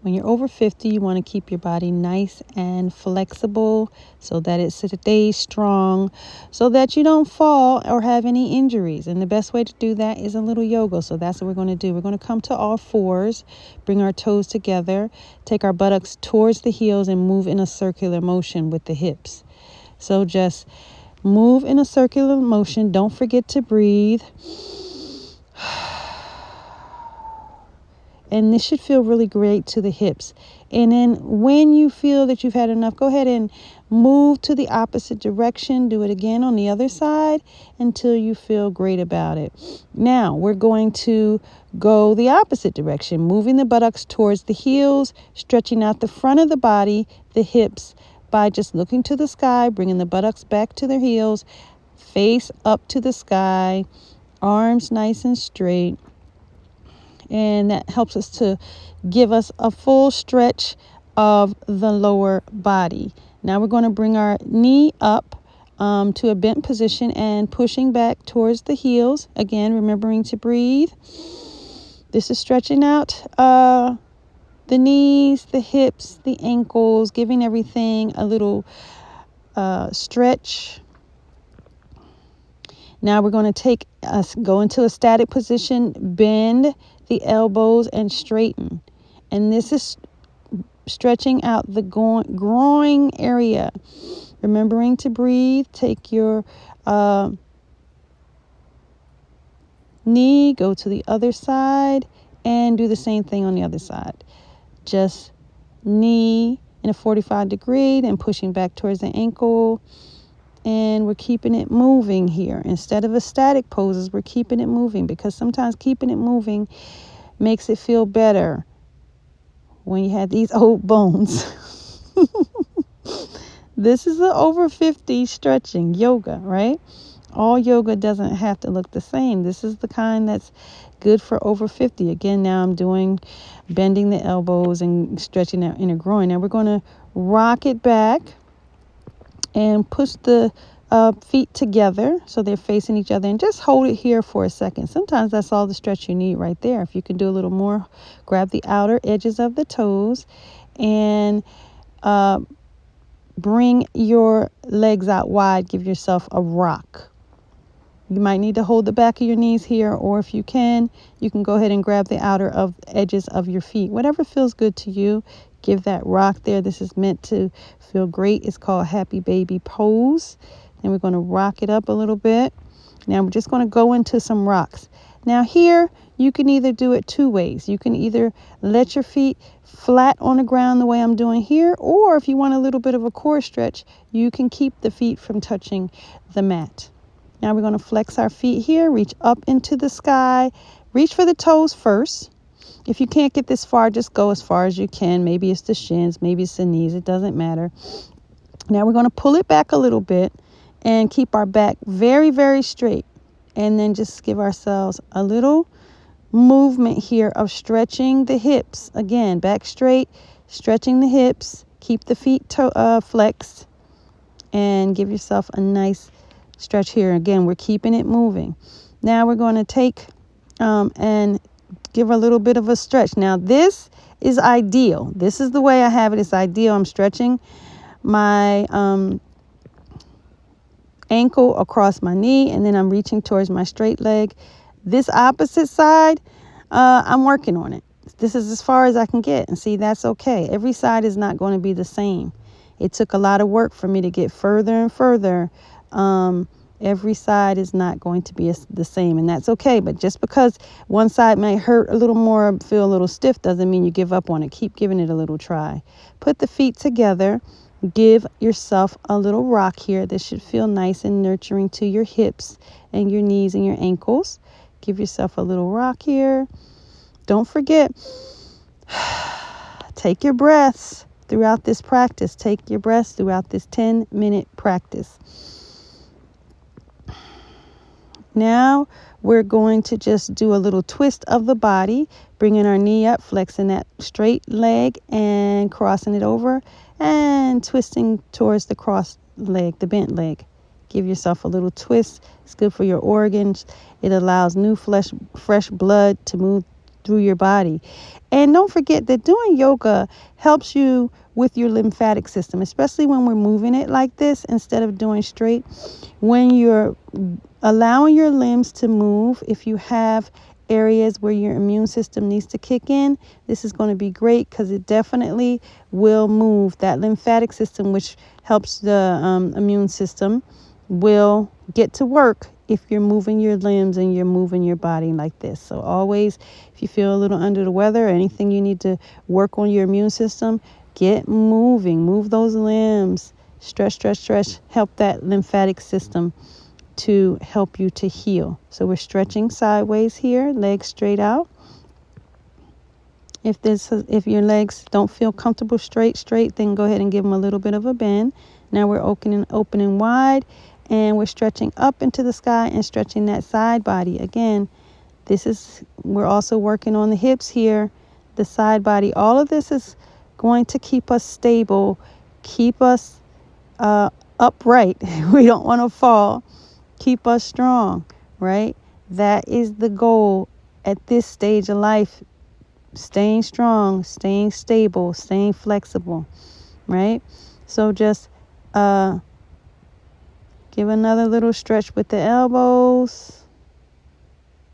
When you're over 50, you want to keep your body nice and flexible so that it stays strong, so that you don't fall or have any injuries. And the best way to do that is a little yoga. So that's what we're going to do. We're going to come to all fours, bring our toes together, take our buttocks towards the heels, and move in a circular motion with the hips. So just move in a circular motion. Don't forget to breathe. And this should feel really great to the hips. And then when you feel that you've had enough, go ahead and move to the opposite direction. Do it again on the other side until you feel great about it. Now we're going to go the opposite direction, moving the buttocks towards the heels, stretching out the front of the body, the hips, by just looking to the sky, bringing the buttocks back to their heels, face up to the sky, arms nice and straight. And that helps us to give us a full stretch of the lower body. Now we're going to bring our knee up to a bent position and pushing back towards the heels. Again, remembering to breathe. This is stretching out the knees, the hips, the ankles, giving everything a little stretch. Now we're going to go into a static position, bend the elbows and straighten. And this is stretching out the groin area. Remembering to breathe. Take your knee, go to the other side, and do the same thing on the other side. Just knee in a 45 degree, then pushing back towards the ankle. And we're keeping it moving here. Instead of a static poses, we're keeping it moving, because sometimes keeping it moving makes it feel better when you have these old bones. This is the over 50 stretching yoga, right? All yoga doesn't have to look the same. This is the kind that's good for over 50. Again, now I'm doing bending the elbows and stretching that inner groin. Now we're going to rock it back and push the feet together so they're facing each other, and just hold it here for a second. Sometimes that's all the stretch you need right there. If you can do a little more, grab the outer edges of the toes and bring your legs out wide. Give yourself a rock. You might need to hold the back of your knees here, or if you can go ahead and grab the outer edges of your feet. Whatever feels good to you. Give that rock there. This is meant to feel great. It's called Happy Baby Pose. And we're going to rock it up a little bit. Now we're just going to go into some rocks. Now here, you can either do it two ways. You can either let your feet flat on the ground the way I'm doing here, or if you want a little bit of a core stretch, you can keep the feet from touching the mat. Now we're going to flex our feet here, reach up into the sky, reach for the toes first. If you can't get this far, just go as far as you can. Maybe it's the shins, maybe it's the knees. It doesn't matter. Now we're going to pull it back a little bit and keep our back very, very straight. And then just give ourselves a little movement here of stretching the hips. Again, back straight, stretching the hips. Keep the feet flexed. And give yourself a nice stretch here. Again, we're keeping it moving. Now we're going to take and give a little bit of a stretch. Now this is ideal. This is the way I have it. It's ideal. I'm stretching my ankle across my knee, and then I'm reaching towards my straight leg. This opposite side, I'm working on it. This is as far as I can get, and see, that's okay. Every side is not going to be the same. It took a lot of work for me to get further and further. Every side is not going to be the same, and that's okay. But just because one side may hurt a little more, feel a little stiff, doesn't mean you give up on it. Keep giving it a little try. Put the feet together. Give yourself a little rock here. This should feel nice and nurturing to your hips and your knees and your ankles. Give yourself a little rock here. Don't forget, take your breaths throughout this practice. Take your breaths throughout this 10-minute practice. Now we're going to just do a little twist of the body, bringing our knee up, flexing that straight leg and crossing it over and twisting towards the crossed leg, the bent leg. Give yourself a little twist. It's good for your organs. It allows new fresh blood to move through your body. And don't forget that doing yoga helps you with your lymphatic system, especially when we're moving it like this instead of doing straight. When you're allowing your limbs to move, if you have areas where your immune system needs to kick in, this is going to be great because it definitely will move that lymphatic system, which helps the immune system, will get to work if you're moving your limbs and you're moving your body like this. So always, if you feel a little under the weather or anything you need to work on your immune system, get moving, move those limbs, stretch, help that lymphatic system to help you to heal. So we're stretching sideways here, legs straight out. If your legs don't feel comfortable straight, then go ahead and give them a little bit of a bend. Now we're opening wide, and we're stretching up into the sky and stretching that side body. Again, we're also working on the hips here, the side body. All of this is going to keep us stable, keep us upright. We don't want to fall. Keep us strong, right? That is the goal at this stage of life. Staying strong, staying stable, staying flexible, right? So just give another little stretch with the elbows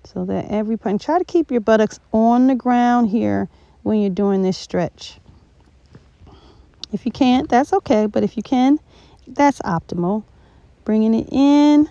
so that and try to keep your buttocks on the ground here when you're doing this stretch. If you can't, that's okay, but if you can, that's optimal. Bringing it in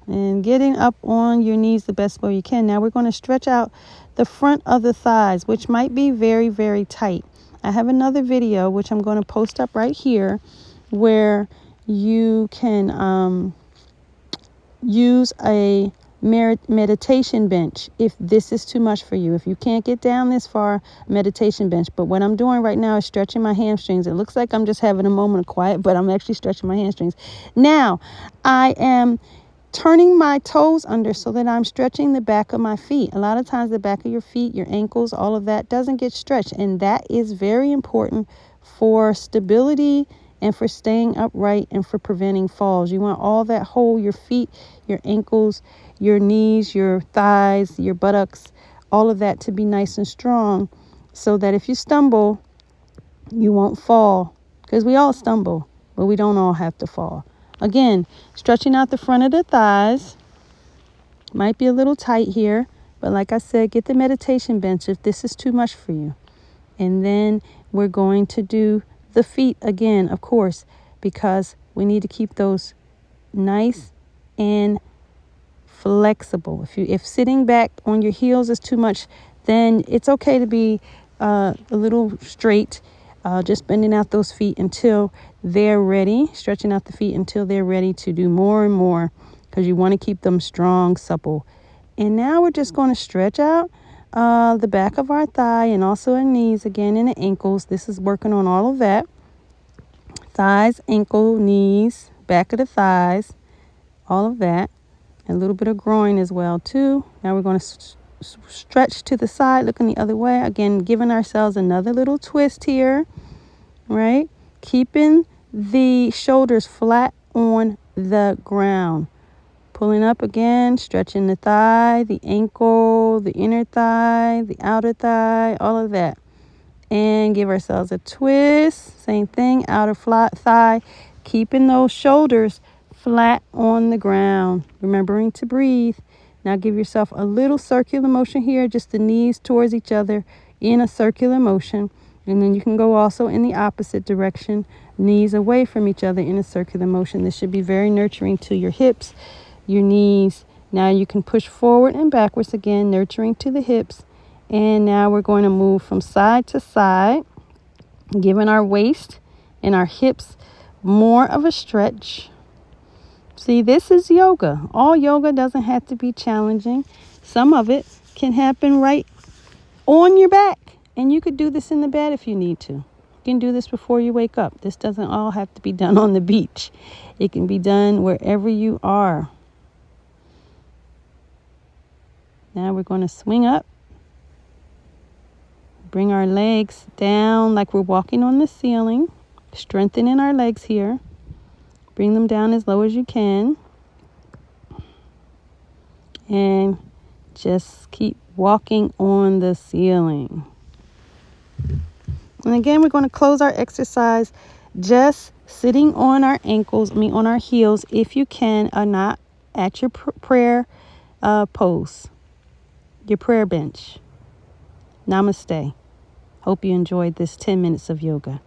and getting up on your knees the best way you can. Now we're going to stretch out the front of the thighs, which might be very, very tight. I have another video, which I'm going to post up right here, where you can use a meditation bench if this is too much for you. If you can't get down this far, meditation bench. But what I'm doing right now is stretching my hamstrings. It looks like I'm just having a moment of quiet, but I'm actually stretching my hamstrings. Now I am turning my toes under so that I'm stretching the back of my feet. A lot of times the back of your feet, your ankles, all of that doesn't get stretched, and that is very important for stability and for staying upright and for preventing falls. You want all that whole, your feet, your ankles, your knees, your thighs, your buttocks, all of that to be nice and strong so that if you stumble, you won't fall, because we all stumble, but we don't all have to fall. Again, stretching out the front of the thighs. Might be a little tight here, but like I said, get the meditation bench if this is too much for you. And then we're going to do the feet again, of course, because we need to keep those nice and flexible. If sitting back on your heels is too much, then it's okay to be a little straight. Just bending out those feet until they're ready, stretching out the feet until they're ready to do more and more, because you want to keep them strong, supple. And now we're just going to stretch out the back of our thigh and also our knees again and the ankles. This is working on all of that. Thighs, ankle, knees, back of the thighs, all of that. A little bit of groin as well too. Now we're going to stretch to the side, looking the other way. Again, giving ourselves another little twist here, right? Keeping the shoulders flat on the ground. Pulling up again, stretching the thigh, the ankle, the inner thigh, the outer thigh, all of that. And give ourselves a twist. Same thing, outer flat thigh. Keeping those shoulders flat on the ground. Remembering to breathe. Now give yourself a little circular motion here, just the knees towards each other in a circular motion. And then you can go also in the opposite direction, knees away from each other in a circular motion. This should be very nurturing to your hips, your knees. Now you can push forward and backwards again, nurturing to the hips. And now we're going to move from side to side, giving our waist and our hips more of a stretch. See, this is yoga. All yoga doesn't have to be challenging. Some of it can happen right on your back. And you could do this in the bed if you need to. You can do this before you wake up. This doesn't all have to be done on the beach. It can be done wherever you are. Now we're going to swing up. Bring our legs down like we're walking on the ceiling. Strengthening our legs here. Bring them down as low as you can. And Just keep walking on the ceiling. And again, we're going to close our exercise just sitting on our ankles, on our heels, if you can, or not at your prayer pose, your prayer bench. Namaste. Hope you enjoyed this 10 minutes of yoga.